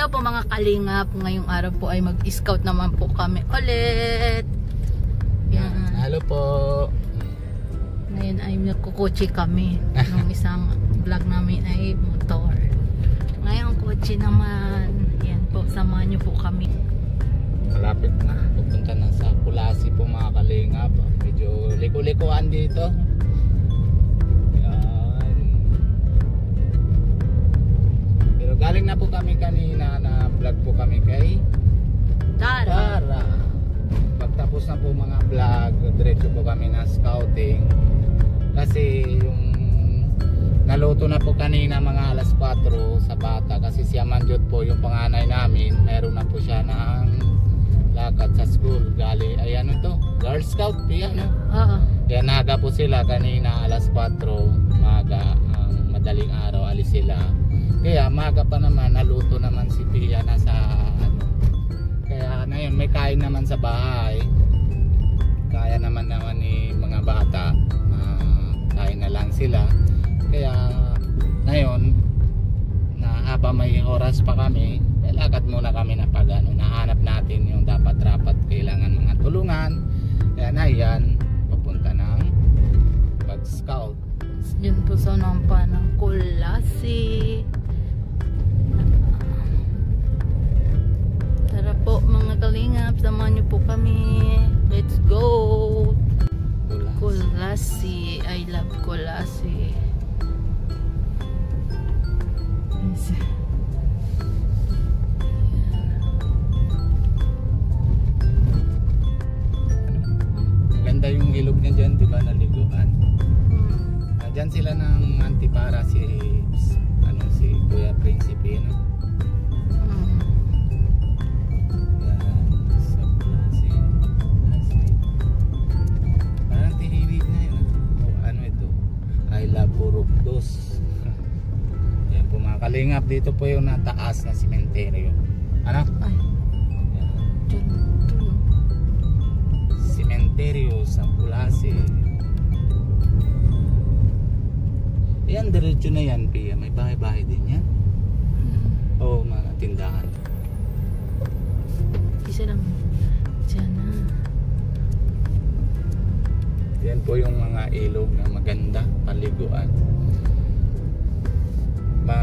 Hello po mga kalingap. Ngayong araw po ay mag-scout naman po kami ulit. Yan. Hello po. Ngayon ay nagkukotse kami. Nung isang vlog namin ay motor. Ngayon kotse naman. Yan po, samahan nyo po kami. Malapit na. Pupunta na sa Kulasi po mga kalingap. Medyo liko-likuan dito. Galing na po kami kanina na vlog po kami kay Tara. Pagtapos na po mga vlog, diretso po kami na scouting. Kasi yung naluto na po kanina mga alas 4 sa bata. Kasi si Amanjot po yung panganay namin, meron na po siya ng lakad sa school. Gali, ay ano to? Girl Scout, ano? Oo. Kaya naga po sila kanina alas 4, maga, madaling araw, alis sila. Kaya maga pa naman, naluto naman si Pia na sa ano. Kaya na yun, may kain naman sa bahay. Kaya naman ni mga bata, kain na lang sila. Kaya ngayon, na habang may oras pa kami, lakad muna kami na pag ano, nahanap natin yung dapat rapat kailangan mga tulungan. Kaya na yan, papunta ng pag-scout. Yun po sa nampa ng Kulasi. Tara po mga kalingap, samahan niyo po kami. Let's go. Kulasi. I love Kulasi. Ganda yung ilog niya dyan, di ba, naliguan. Dyan sila ng Antipara si Kuya Principe, no? Parang tiniwid na yun. Ano ito? I love Burugdos. Yan po mga kalingap, dito po yung nataas na sementeryo. Ano? Ay. Dyan. Sementeryo sa Kulasi. Yan, diretso na yan, Pia. May bahay-bahay din yan. Oo, mga tindahan. Isa lang. Diyan na. Yan po yung mga ilog na maganda, paliguan.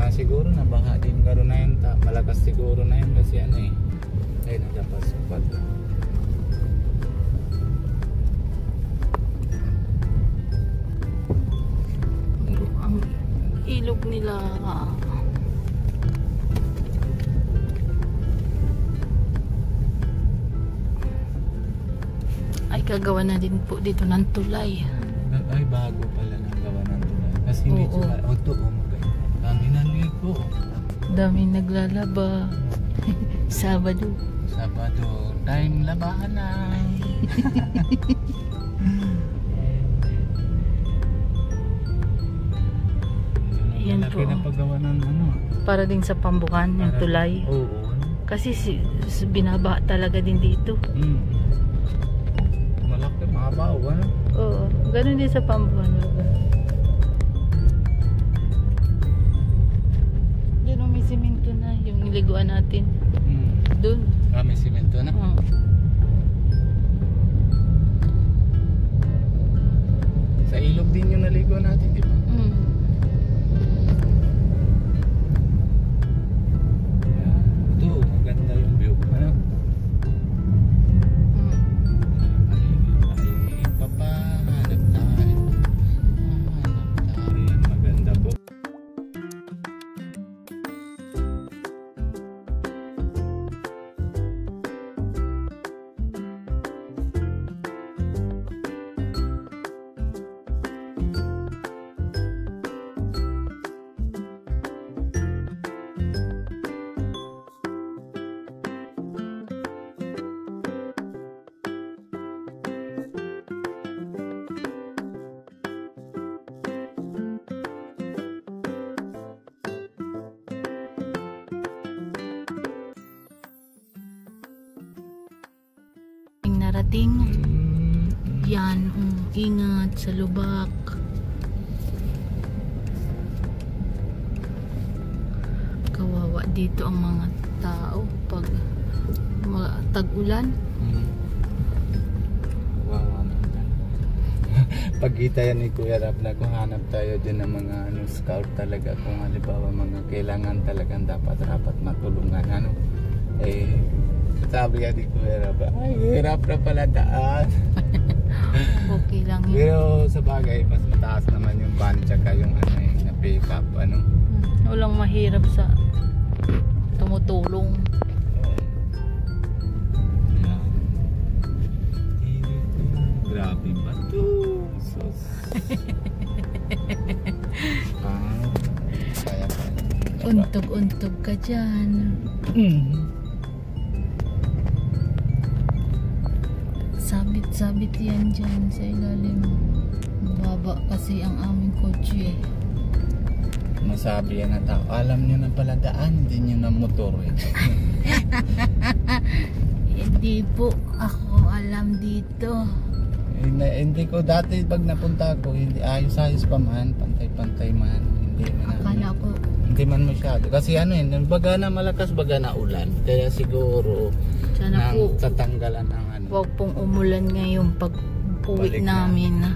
Siguro na baha din karon na yun. Malakas siguro na yun kasi ano eh. Ay, nadapas upat. Ilog nila. Ay, kagawa na din po dito ng tulay. Ay, bago pala nang gawa ng tulay. Kasi hindi siya auto o maganda. Dami naligo. Dami naglalaba. Sabado. Time labanan. Yan po. Na paggawa ng ano. Para din sa pambukan yung tulay. Oo. Kasi binaba talaga din dito. Malaki, mabaw, ano? Oo. Ganun din sa pambukan. Doon may simento na. Yung niliguan natin. Doon. May simento na? Sa ilog din yung naligo natin, di ba? Maganda yung view. Ano? Ay, papahanap tayo. Maganda po. Narating. Yan, ingat sa lubak. Kawawa dito ang mga tao pag tag-ulan. Wow. Pagkita yan ni Kuya Rap na kung hanap tayo din ng mga scout talaga, kung halimbawa mga kailangan talagang dapat matulungan sabi yan ni Kuya Rap, ay hirap na pala daan. Okay lang yun. Pero sa bagay mas mataas naman yung van tsaka yung na pick up walang mahirap sa tumutulong. Grabe ba ito? Kaya pa. Untog-untog ka dyan. Sabit yan dyan sa ilalim. Mababa kasi ang aming kotse. Masabi yan na tao, alam nyo na pala daan, hindi nyo na motor Hindi po ako alam dito. Hindi ko dati pag napunta ko, hindi ayos pa man, pantay-pantay man, hindi man. Akala ko hindi man masyado. Kasi baga na malakas, baga na ulan. Kaya siguro sana po tatanggalan ang huwag pong umulan ngayon pag uwi namin.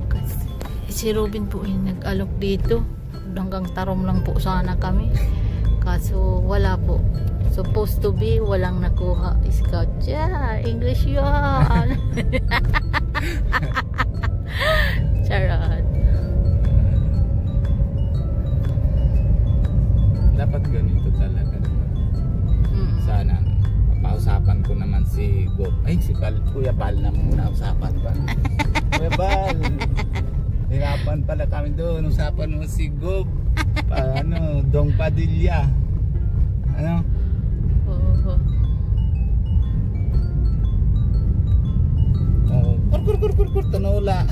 Kasi si Robin po nag-alok dito. Hanggang Tarom lang po sana kami. Kaso wala po. Supposed to be walang nakuha. Scout. Yeah, English yun. Charot. Dapat ganito talaga. Sana pausapan ko naman si Gob. Ay, si Kuya Bal na muna usapan pa. Kuya Bal, hirapan pala kami doon. Usapan mo si Gob. Dong Padilla. Kur tanula.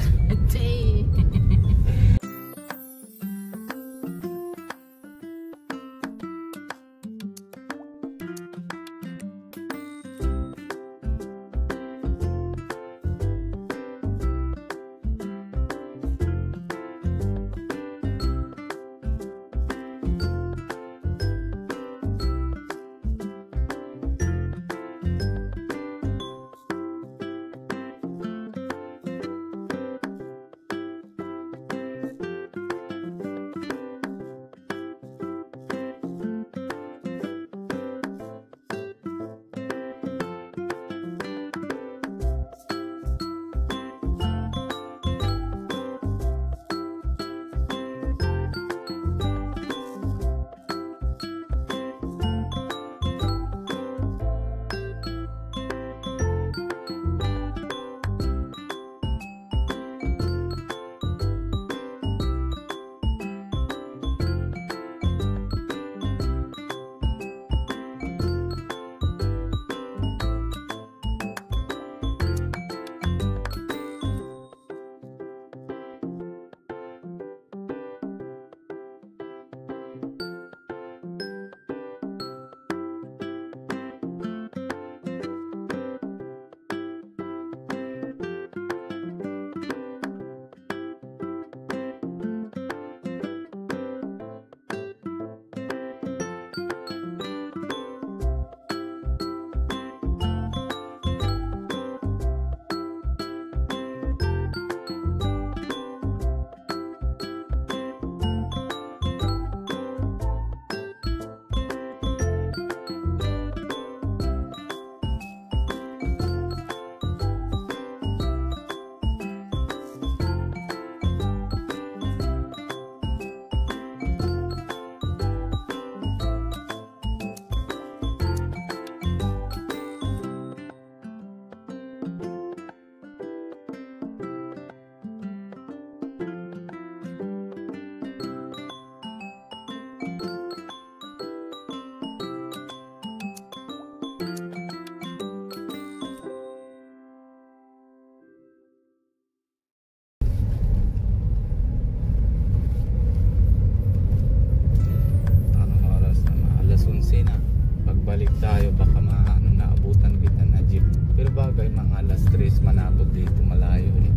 balik tayo, baka naabutan kita na jeep. Pero bagay mga alas 3 manabot dito, malayo eh.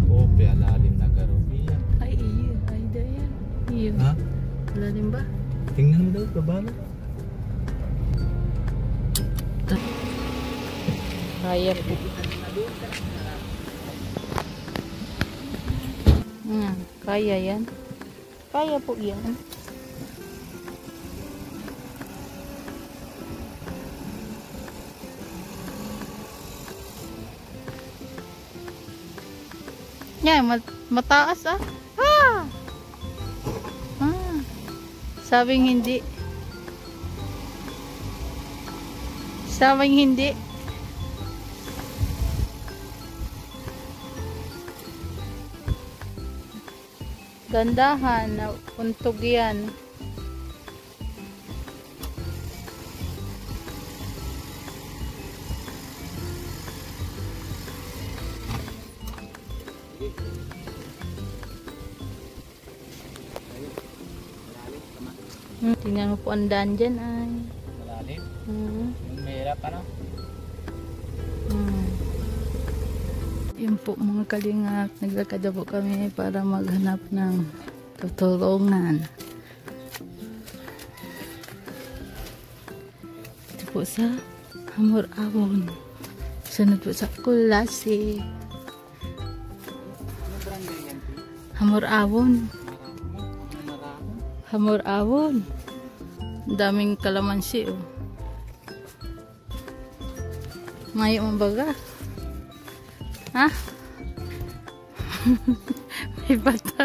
O alalim na Garovia. Ay iyo, ay dayan iyo. Ha? Alalim ba? Tingnan mo daw, kabalo. Kaya po. Kaya yan. Kaya po yan. Yan, mataas ah. Ah! Ah! Sabing hindi. Sabing hindi. Gandahan na untog yan. Tingnan mo po ang daan dyan ay. Malalim. Yung Mahirap ano? Yun po mga kalingap, naglakad po kami para maghanap ng tutulungan. Ito po sa Hamor-Awon. Sunod po sa Kulasi. Hamor-Awon. Hamor-Awon. Ang daming kalamansi oh. Mayo mong baga. Ha? May bata.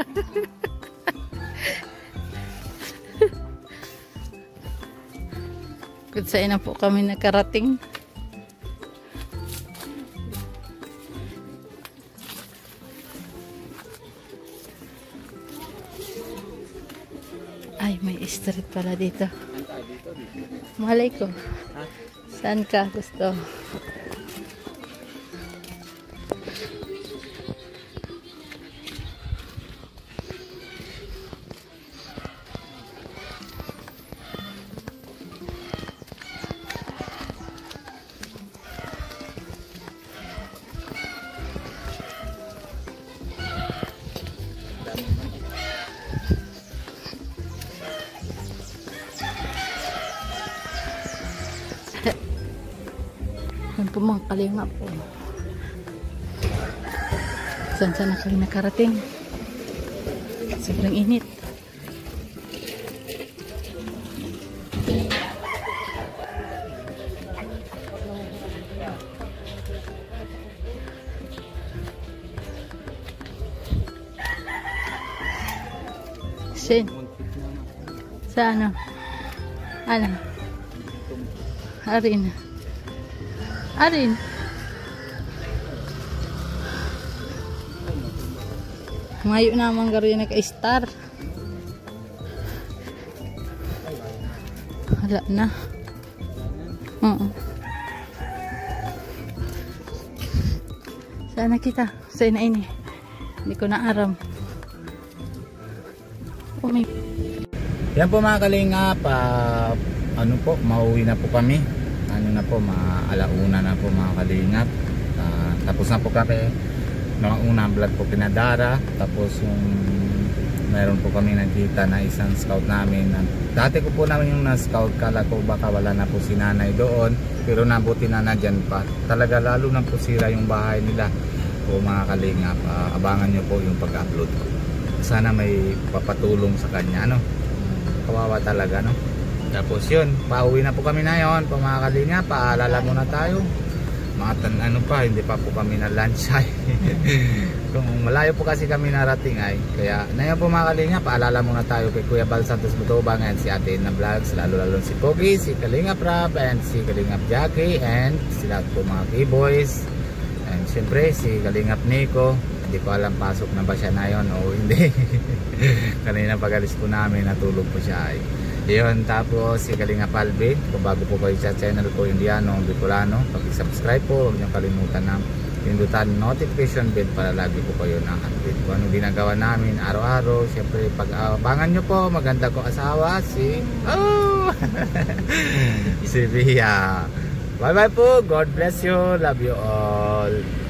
Kung saan na po kami nakarating. Ay, may street pala dito. Malay ko. Saan ka gusto? Yan po mga kalingap po. Saan na kami nakarating? Sobrang init. Sin? Sa ano? Ano? Arin. Arin. Ngayon naman garo naka-star. Wala na. Sana kita. Saan na ini? Hindi ko na aram. Oh, may... Yan po mga kalingap. Ano po, mauwi na po kami. Ano na po, alauna na po mga kalingap. Tapos na po kami mga unang vlog po pinadara. Tapos yung meron po kami nakita na isang scout namin. Dati ko po namin yung na-scout, kala ko baka wala na po si nanay doon, pero nabuti na nandyan pa. Talaga lalo na po sira yung bahay nila po mga kalingap. Abangan nyo po yung pag-upload ko. Sana may papatulong sa kanya, ano, kawawa talaga, no. Tapos yun, pauwi na po kami na yun mga kalingap. Paalala muna tayo mga ano pa, hindi pa po kami na lunch ay. Kung malayo po kasi kami narating ay, kaya na yun po mga kalingap. Paalala muna tayo kay Kuya Bal Santos Mutobang and si Ate na Vlogs, lalo si Pogi, si Kalingap Rab and si Kalingap Jackie and sila po mga K-Boys and syempre si Kalingap Nico. Hindi ko alam pasok na ba siya na yun o hindi. Kanina pag-alis po namin natulog po siya ay. Yun, tapos si Kalingap Alvin, kung bago po kayo sa channel ko Indiano Bicolano, pag-subscribe po, huwag niyong kalimutan na pindutan notification bell para lagi po kayo na-update kung anong ginagawa namin araw-araw. Siyempre pag-abangan nyo po, maganda ko asawa si si Bia. Bye bye po, God bless you, love you all.